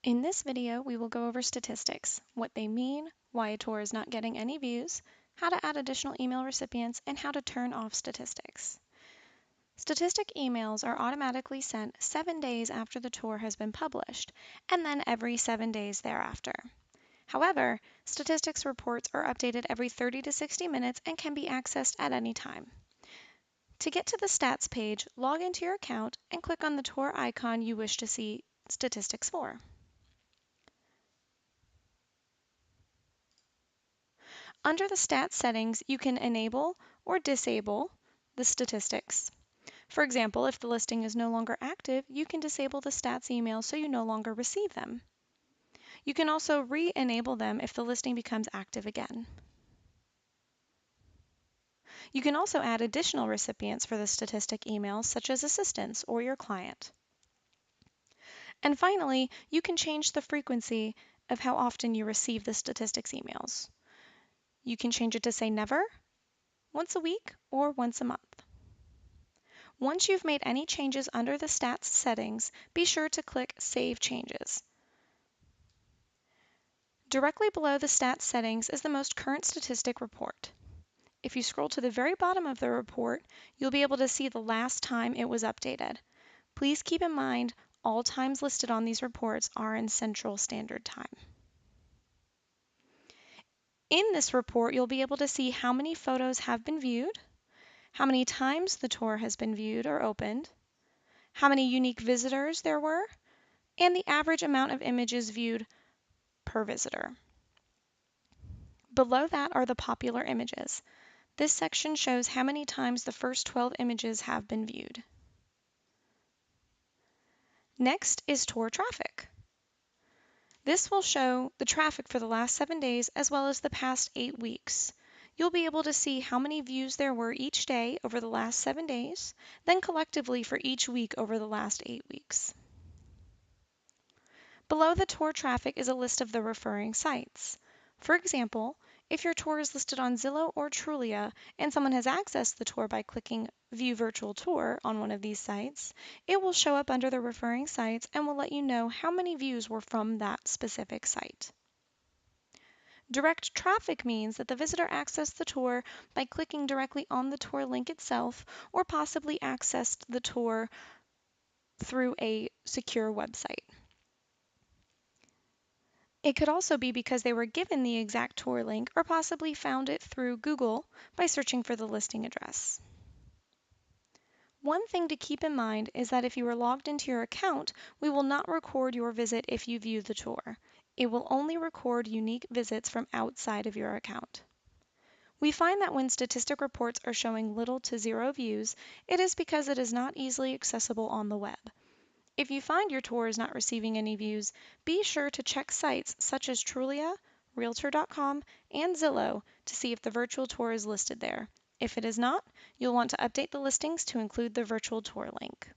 In this video, we will go over statistics, what they mean, why a tour is not getting any views, how to add additional email recipients, and how to turn off statistics. Statistic emails are automatically sent 7 days after the tour has been published, and then every 7 days thereafter. However, statistics reports are updated every 30 to 60 minutes and can be accessed at any time. To get to the stats page, log into your account and click on the tour icon you wish to see statistics for. Under the stats settings, you can enable or disable the statistics. For example, if the listing is no longer active, you can disable the stats email so you no longer receive them. You can also re-enable them if the listing becomes active again. You can also add additional recipients for the statistic emails, such as assistants or your client. And finally, you can change the frequency of how often you receive the statistics emails. You can change it to say never, once a week, or once a month. Once you've made any changes under the stats settings, be sure to click Save Changes. Directly below the stats settings is the most current statistic report. If you scroll to the very bottom of the report, you'll be able to see the last time it was updated. Please keep in mind all times listed on these reports are in Central Standard Time. In this report, you'll be able to see how many photos have been viewed, how many times the tour has been viewed or opened, how many unique visitors there were, and the average amount of images viewed per visitor. Below that are the popular images. This section shows how many times the first 12 images have been viewed. Next is tour traffic. This will show the traffic for the last 7 days as well as the past 8 weeks. You'll be able to see how many views there were each day over the last 7 days, then collectively for each week over the last 8 weeks. Below the tour traffic is a list of the referring sites. For example, if your tour is listed on Zillow or Trulia and someone has accessed the tour by clicking View Virtual Tour on one of these sites, it will show up under the referring sites and will let you know how many views were from that specific site. Direct traffic means that the visitor accessed the tour by clicking directly on the tour link itself or possibly accessed the tour through a secure website. It could also be because they were given the exact tour link or possibly found it through Google by searching for the listing address. One thing to keep in mind is that if you are logged into your account, we will not record your visit if you view the tour. It will only record unique visits from outside of your account. We find that when statistic reports are showing little to zero views, it is because it is not easily accessible on the web. If you find your tour is not receiving any views, be sure to check sites such as Trulia, Realtor.com, and Zillow to see if the virtual tour is listed there. If it is not, you'll want to update the listings to include the virtual tour link.